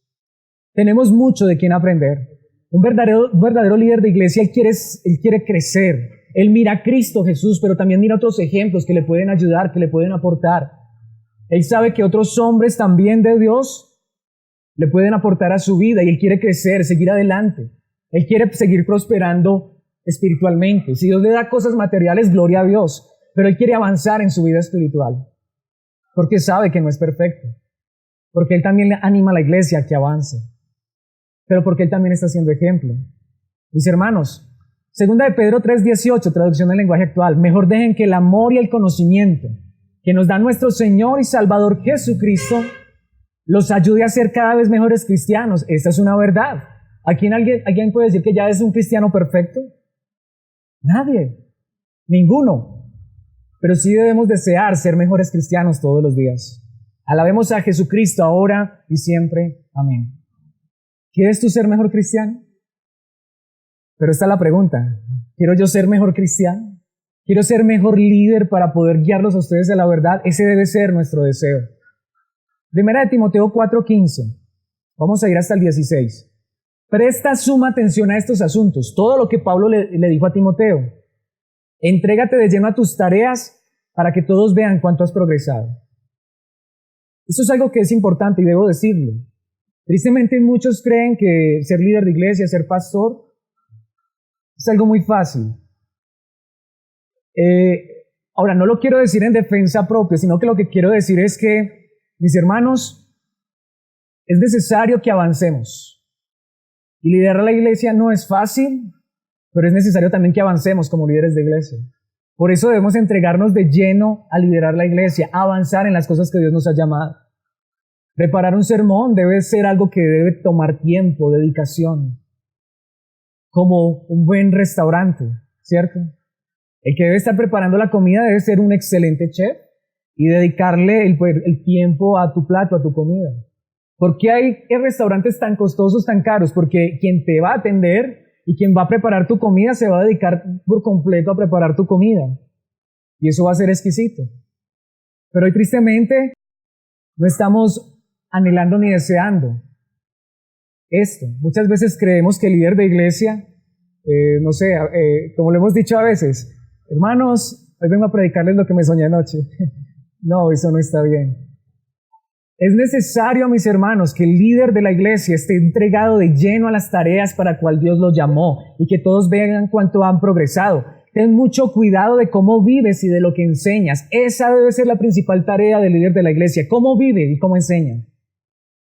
Tenemos mucho de quien aprender. Un verdadero líder de iglesia, él quiere crecer. Él mira a Cristo Jesús, pero también mira otros ejemplos que le pueden ayudar, que le pueden aportar. Él sabe que otros hombres también de Dios le pueden aportar a su vida y él quiere crecer, seguir adelante. Él quiere seguir prosperando espiritualmente. Si Dios le da cosas materiales, gloria a Dios, pero él quiere avanzar en su vida espiritual porque sabe que no es perfecto, porque él también anima a la iglesia a que avance, pero porque él también está siendo ejemplo. Mis hermanos, 2 de Pedro 3:18, traducción del lenguaje actual, mejor dejen que el amor y el conocimiento que nos da nuestro Señor y Salvador Jesucristo los ayude a ser cada vez mejores cristianos. Esta es una verdad. ¿Alguien puede decir que ya es un cristiano perfecto? Nadie, ninguno. Pero sí debemos desear ser mejores cristianos todos los días. Alabemos a Jesucristo ahora y siempre. Amén. ¿Quieres tú ser mejor cristiano? Pero esta es la pregunta. ¿Quiero yo ser mejor cristiano? ¿Quiero ser mejor líder para poder guiarlos a ustedes a la verdad? Ese debe ser nuestro deseo. Primera de Timoteo 4:15. Vamos a ir hasta el 16. Presta suma atención a estos asuntos. Todo lo que Pablo le dijo a Timoteo. Entrégate de lleno a tus tareas para que todos vean cuánto has progresado. Esto es algo que es importante y debo decirlo. Tristemente muchos creen que ser líder de iglesia, ser pastor, es algo muy fácil. Ahora, no lo quiero decir en defensa propia, sino que lo que quiero decir es que, mis hermanos, es necesario que avancemos. Y liderar la iglesia no es fácil, pero es necesario también que avancemos como líderes de iglesia. Por eso debemos entregarnos de lleno a liderar la iglesia, a avanzar en las cosas que Dios nos ha llamado. Preparar un sermón debe ser algo que debe tomar tiempo, dedicación, como un buen restaurante, ¿cierto? El que debe estar preparando la comida debe ser un excelente chef y dedicarle el tiempo a tu plato, a tu comida. ¿Por qué hay restaurantes tan costosos, tan caros? Porque quien te va a atender y quien va a preparar tu comida se va a dedicar por completo a preparar tu comida. Y eso va a ser exquisito. Pero hoy tristemente no estamos anhelando ni deseando esto. Muchas veces creemos que el líder de iglesia, como lo hemos dicho a veces, hermanos, hoy vengo a predicarles lo que me soñé anoche. No, eso no está bien. Es necesario, mis hermanos, que el líder de la iglesia esté entregado de lleno a las tareas para cual Dios lo llamó y que todos vean cuánto han progresado. Ten mucho cuidado de cómo vives y de lo que enseñas. Esa debe ser la principal tarea del líder de la iglesia. ¿Cómo vive y cómo enseña?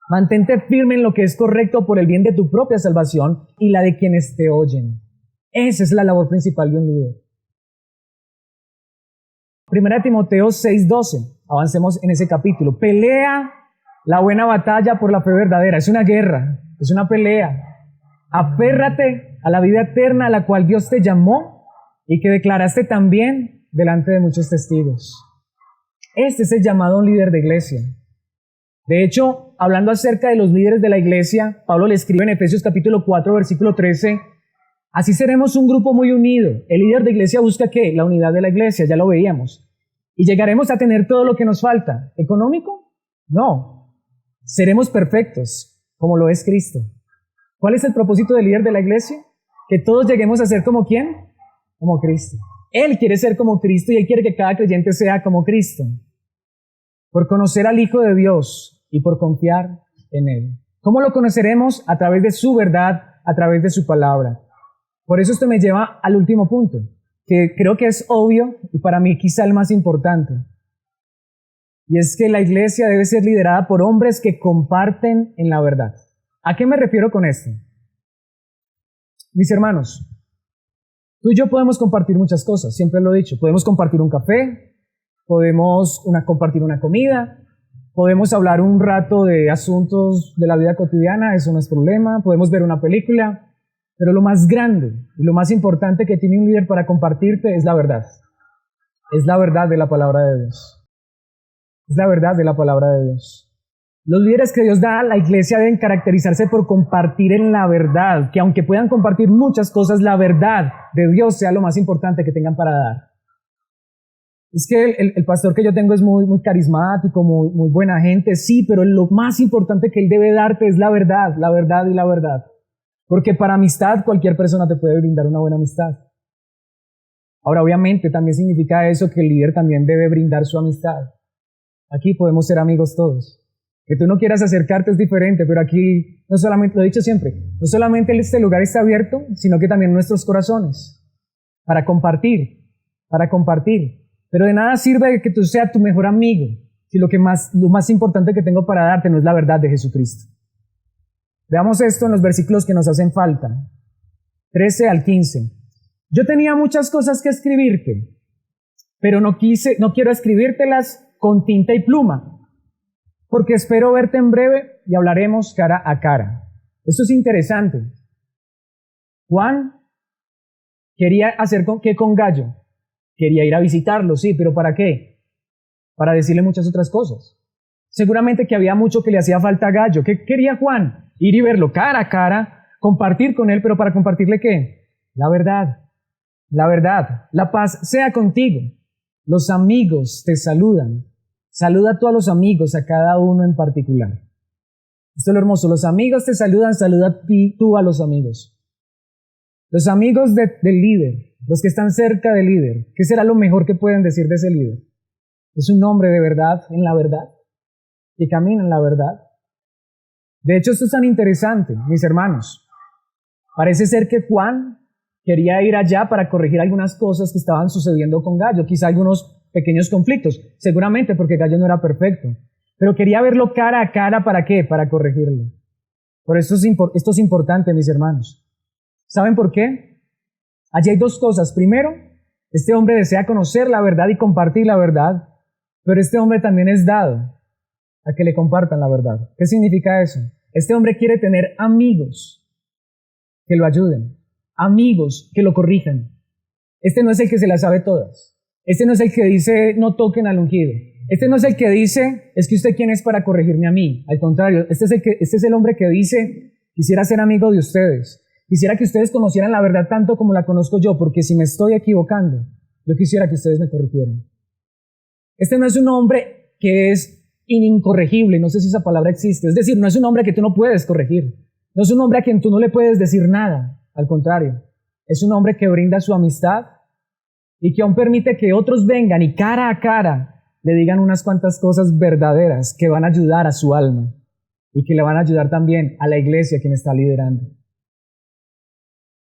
Mantente firme en lo que es correcto por el bien de tu propia salvación y la de quienes te oyen. Esa es la labor principal de un líder. Primera de Timoteo 6:12. Avancemos en ese capítulo. Pelea la buena batalla por la fe verdadera. Es una guerra, es una pelea. Aférrate a la vida eterna a la cual Dios te llamó y que declaraste también delante de muchos testigos. Este es el llamado a un líder de iglesia. De hecho, hablando acerca de los líderes de la iglesia, Pablo le escribe en Efesios capítulo 4, versículo 13, así seremos un grupo muy unido. El líder de iglesia busca ¿qué? La unidad de la iglesia, ya lo veíamos. Y llegaremos a tener todo lo que nos falta. ¿Económico? No. Seremos perfectos, como lo es Cristo. ¿Cuál es el propósito del líder de la iglesia? Que todos lleguemos a ser como ¿quién? Como Cristo. Él quiere ser como Cristo y Él quiere que cada creyente sea como Cristo. Por conocer al Hijo de Dios y por confiar en Él. ¿Cómo lo conoceremos? A través de su verdad, a través de su palabra. Por eso esto me lleva al último punto, que creo que es obvio y para mí quizá el más importante. Y es que la iglesia debe ser liderada por hombres que comparten en la verdad. ¿A qué me refiero con esto? Mis hermanos, tú y yo podemos compartir muchas cosas, siempre lo he dicho. Podemos compartir un café, podemos compartir una comida, Podemos hablar un rato de asuntos de la vida cotidiana, eso no es problema. Podemos ver una película, pero lo más grande y lo más importante que tiene un líder para compartirte es la verdad. Es la verdad de la palabra de Dios. Es la verdad de la palabra de Dios. Los líderes que Dios da a la iglesia deben caracterizarse por compartir en la verdad, que aunque puedan compartir muchas cosas, la verdad de Dios sea lo más importante que tengan para dar. Es que el pastor que yo tengo es muy carismático, muy buena gente, sí, pero lo más importante que él debe darte es la verdad y la verdad. Porque para amistad cualquier persona te puede brindar una buena amistad. Ahora, obviamente, también significa eso que el líder también debe brindar su amistad. Aquí podemos ser amigos todos. Que tú no quieras acercarte es diferente, pero aquí, no solamente, lo he dicho siempre, no solamente este lugar está abierto, sino que también nuestros corazones, para compartir. Pero de nada sirve que tú seas tu mejor amigo, si lo más importante que tengo para darte no es la verdad de Jesucristo. Veamos esto en los versículos que nos hacen falta, 13 al 15. Yo tenía muchas cosas que escribirte, pero no quiero escribírtelas con tinta y pluma, porque espero verte en breve y hablaremos cara a cara. Esto es interesante. Juan quería hacer ¿qué con Gallo? Quería ir a visitarlo, sí, pero ¿para qué? Para decirle muchas otras cosas. Seguramente que había mucho que le hacía falta a Gallo. ¿Qué quería Juan? Ir y verlo cara a cara, compartir con él, pero ¿para compartirle qué? La verdad. La paz sea contigo. Los amigos te saludan. Saluda tú a los amigos, a cada uno en particular. Esto es lo hermoso. Los amigos te saludan, saluda tú a los amigos. Los amigos del líder, los que están cerca del líder, ¿qué será lo mejor que pueden decir de ese líder? Es un hombre de verdad, en la verdad, que camina en la verdad. De hecho, esto es tan interesante, mis hermanos. Parece ser que Juan quería ir allá para corregir algunas cosas que estaban sucediendo con Gallo, quizá algunos pequeños conflictos, seguramente porque Gallo no era perfecto, pero quería verlo cara a cara, ¿para qué? Para corregirlo. Por eso esto es importante, mis hermanos. ¿Saben por qué? Allí hay dos cosas. Primero, este hombre desea conocer la verdad y compartir la verdad, pero este hombre también es dado a que le compartan la verdad. ¿Qué significa eso? Este hombre quiere tener amigos que lo ayuden, amigos que lo corrijan. Este no es el que se las sabe todas. Este no es el que dice, no toquen al ungido. Este no es el que dice, es que usted quién es para corregirme a mí. Al contrario, este es el hombre que dice, quisiera ser amigo de ustedes. Quisiera que ustedes conocieran la verdad tanto como la conozco yo, porque si me estoy equivocando, yo quisiera que ustedes me corrigieran. Este no es un hombre que es incorregible, no sé si esa palabra existe. Es decir, no es un hombre que tú no puedes corregir. No es un hombre a quien tú no le puedes decir nada. Al contrario, es un hombre que brinda su amistad y que aún permite que otros vengan y cara a cara le digan unas cuantas cosas verdaderas que van a ayudar a su alma y que le van a ayudar también a la iglesia quien está liderando.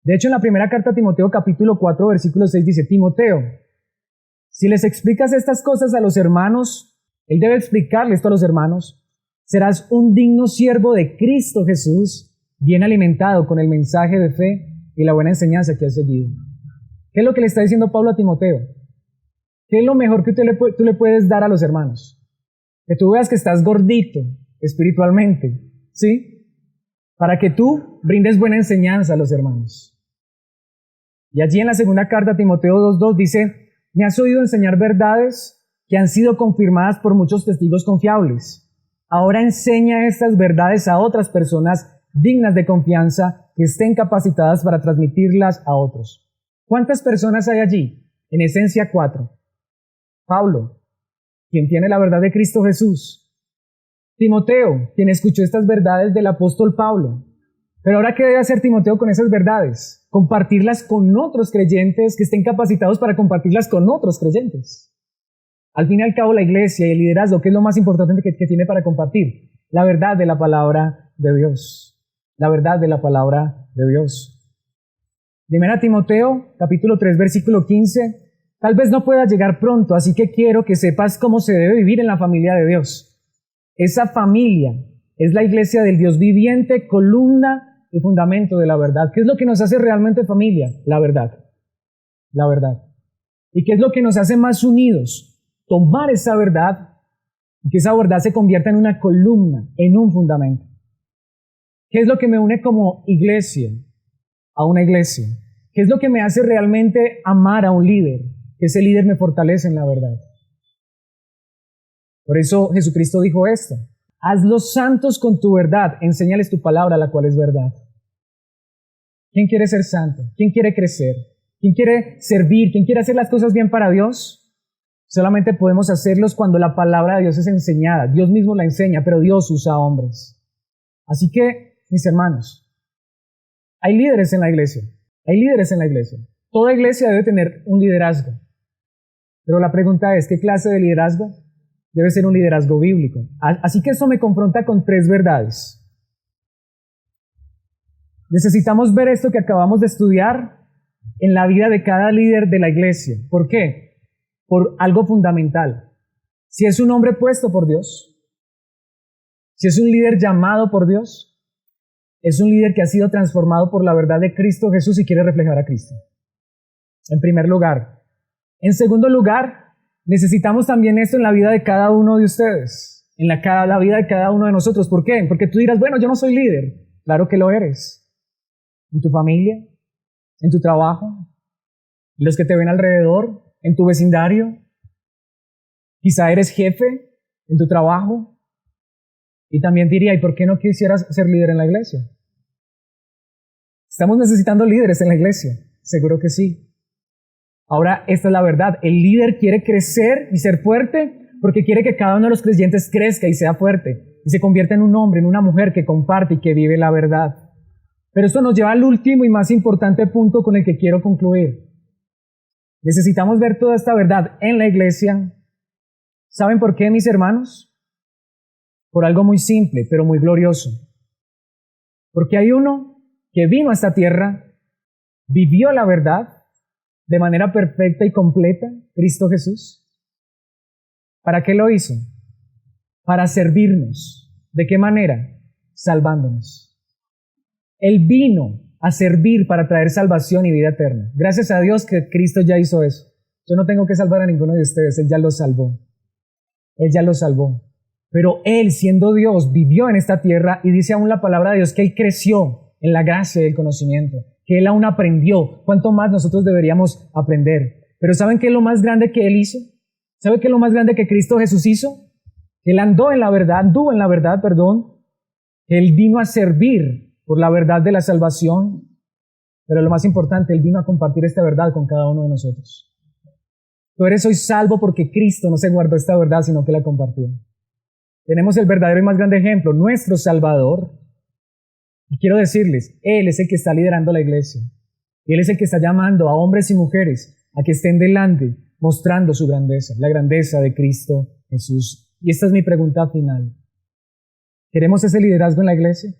De hecho, en la primera carta a Timoteo, capítulo 4, versículo 6, dice, Timoteo, si les explicas estas cosas a los hermanos, él debe explicarle esto a los hermanos, serás un digno siervo de Cristo Jesús, bien alimentado con el mensaje de fe y la buena enseñanza que has seguido. ¿Qué es lo que le está diciendo Pablo a Timoteo? ¿Qué es lo mejor que tú le puedes dar a los hermanos? Que tú veas que estás gordito espiritualmente, ¿sí? Para que tú brindes buena enseñanza a los hermanos. Y allí en la segunda carta a Timoteo 2:2 dice, me has oído enseñar verdades que han sido confirmadas por muchos testigos confiables. Ahora enseña estas verdades a otras personas dignas de confianza que estén capacitadas para transmitirlas a otros. ¿Cuántas personas hay allí? En esencia 4. Pablo, quien tiene la verdad de Cristo Jesús. Timoteo, quien escuchó estas verdades del apóstol Pablo. Pero ahora, ¿qué debe hacer Timoteo con esas verdades? Compartirlas con otros creyentes que estén capacitados para compartirlas con otros creyentes. Al fin y al cabo, la iglesia y el liderazgo, ¿qué es lo más importante que tiene para compartir? La verdad de la palabra de Dios. La verdad de la palabra de Dios. Primera Timoteo, capítulo 3, versículo 15. Tal vez no pueda llegar pronto, así que quiero que sepas cómo se debe vivir en la familia de Dios. Esa familia es la iglesia del Dios viviente, columna y fundamento de la verdad. ¿Qué es lo que nos hace realmente familia? La verdad. La verdad. ¿Y qué es lo que nos hace más unidos? Tomar esa verdad y que esa verdad se convierta en una columna, en un fundamento. ¿Qué es lo que me une como iglesia a una iglesia? ¿Qué es lo que me hace realmente amar a un líder? Que ese líder me fortalece en la verdad. Por eso Jesucristo dijo esto: hazlos santos con tu verdad, enséñales tu palabra, la cual es verdad. ¿Quién quiere ser santo? ¿Quién quiere crecer? ¿Quién quiere servir? ¿Quién quiere hacer las cosas bien para Dios? Solamente podemos hacerlos cuando la palabra de Dios es enseñada. Dios mismo la enseña, pero Dios usa a hombres. Así que, mis hermanos, hay líderes en la iglesia. Hay líderes en la iglesia. Toda iglesia debe tener un liderazgo. Pero la pregunta es, ¿qué clase de liderazgo? Debe ser un liderazgo bíblico. Así que eso me confronta con tres verdades. Necesitamos ver esto que acabamos de estudiar en la vida de cada líder de la iglesia. ¿Por qué? Por algo fundamental. Si es un hombre puesto por Dios, si es un líder llamado por Dios, es un líder que ha sido transformado por la verdad de Cristo Jesús y quiere reflejar a Cristo. En primer lugar. En segundo lugar, necesitamos también esto en la vida de cada uno de ustedes, en la vida de cada uno de nosotros. ¿Por qué? Porque tú dirás, bueno, yo no soy líder. Claro que lo eres. En tu familia, en tu trabajo, los que te ven alrededor, en tu vecindario. Quizá eres jefe en tu trabajo. Y también diría, ¿y por qué no quisieras ser líder en la iglesia? Estamos necesitando líderes en la iglesia. Seguro que sí. Ahora, esta es la verdad. El líder quiere crecer y ser fuerte porque quiere que cada uno de los creyentes crezca y sea fuerte y se convierta en un hombre, en una mujer que comparte y que vive la verdad. Pero esto nos lleva al último y más importante punto con el que quiero concluir. Necesitamos ver toda esta verdad en la iglesia. ¿Saben por qué, mis hermanos? Por algo muy simple, pero muy glorioso. Porque hay uno que vino a esta tierra, vivió la verdad de manera perfecta y completa, Cristo Jesús. ¿Para qué lo hizo? Para servirnos. ¿De qué manera? Salvándonos. Él vino a servir para traer salvación y vida eterna. Gracias a Dios que Cristo ya hizo eso. Yo no tengo que salvar a ninguno de ustedes, Él ya los salvó. Él ya los salvó. Pero Él, siendo Dios, vivió en esta tierra y dice aún la palabra de Dios que Él creció en la gracia y el conocimiento, que Él aún aprendió. ¿Cuánto más nosotros deberíamos aprender? Pero ¿saben qué es lo más grande que Él hizo? ¿Saben qué es lo más grande que Cristo Jesús hizo? Él anduvo en la verdad, Él vino a servir por la verdad de la salvación, pero lo más importante, Él vino a compartir esta verdad con cada uno de nosotros. Tú eres hoy salvo porque Cristo no se guardó esta verdad, sino que la compartió. Tenemos el verdadero y más grande ejemplo, nuestro Salvador. Y quiero decirles, Él es el que está liderando la iglesia. Él es el que está llamando a hombres y mujeres a que estén delante, mostrando su grandeza, la grandeza de Cristo Jesús. Y esta es mi pregunta final. ¿Queremos ese liderazgo en la iglesia?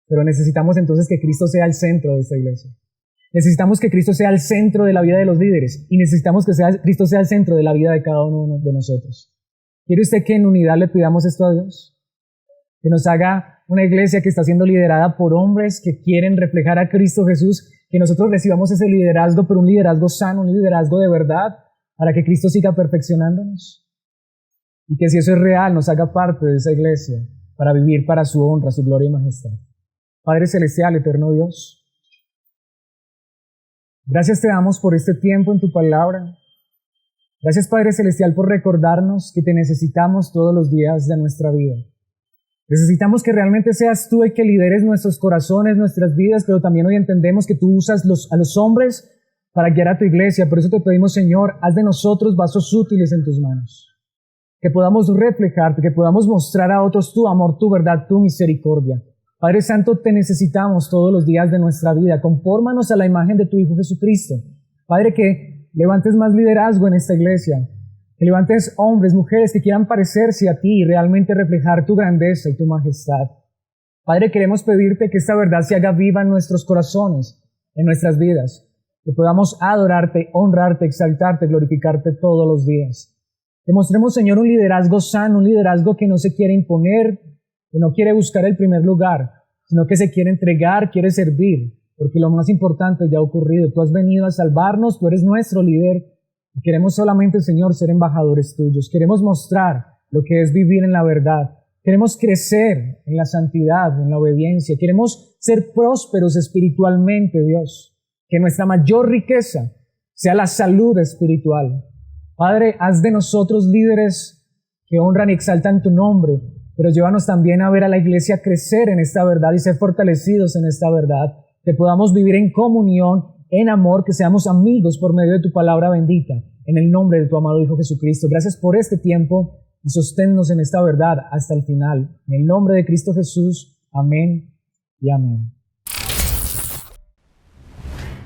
Pero necesitamos entonces que Cristo sea el centro de esta iglesia. Necesitamos que Cristo sea el centro de la vida de los líderes y necesitamos que Cristo sea el centro de la vida de cada uno de nosotros. ¿Quiere usted que en unidad le pidamos esto a Dios? Que nos haga una iglesia que está siendo liderada por hombres que quieren reflejar a Cristo Jesús, que nosotros recibamos ese liderazgo, pero un liderazgo sano, un liderazgo de verdad, para que Cristo siga perfeccionándonos. Y que si eso es real, nos haga parte de esa iglesia para vivir para su honra, su gloria y majestad. Padre Celestial, eterno Dios, gracias te damos por este tiempo en tu palabra. Gracias, Padre Celestial, por recordarnos que te necesitamos todos los días de nuestra vida. Necesitamos que realmente seas tú el que lideres nuestros corazones, nuestras vidas, pero también hoy entendemos que tú usas a los hombres para guiar a tu iglesia. Por eso te pedimos, Señor, haz de nosotros vasos útiles en tus manos. Que podamos reflejarte, que podamos mostrar a otros tu amor, tu verdad, tu misericordia. Padre Santo, te necesitamos todos los días de nuestra vida. Confórmanos a la imagen de tu Hijo Jesucristo. Padre, que levantes más liderazgo en esta iglesia. Que levantes hombres, mujeres que quieran parecerse a ti y realmente reflejar tu grandeza y tu majestad. Padre, queremos pedirte que esta verdad se haga viva en nuestros corazones, en nuestras vidas. Que podamos adorarte, honrarte, exaltarte, glorificarte todos los días. Que mostremos, Señor, un liderazgo sano, un liderazgo que no se quiere imponer, que no quiere buscar el primer lugar, sino que se quiere entregar, quiere servir, porque lo más importante ya ha ocurrido. Tú has venido a salvarnos, tú eres nuestro líder, Queremos solamente, Señor, ser embajadores tuyos. Queremos mostrar lo que es vivir en la verdad. Queremos crecer en la santidad, en la obediencia. Queremos ser prósperos espiritualmente, Dios. Que nuestra mayor riqueza sea la salud espiritual. Padre, haz de nosotros líderes que honran y exaltan tu nombre, pero llévanos también a ver a la iglesia crecer en esta verdad y ser fortalecidos en esta verdad. Que podamos vivir en comunión, en amor, que seamos amigos por medio de tu palabra bendita. En el nombre de tu amado Hijo Jesucristo. Gracias por este tiempo y sosténnos en esta verdad hasta el final. En el nombre de Cristo Jesús. Amén y amén.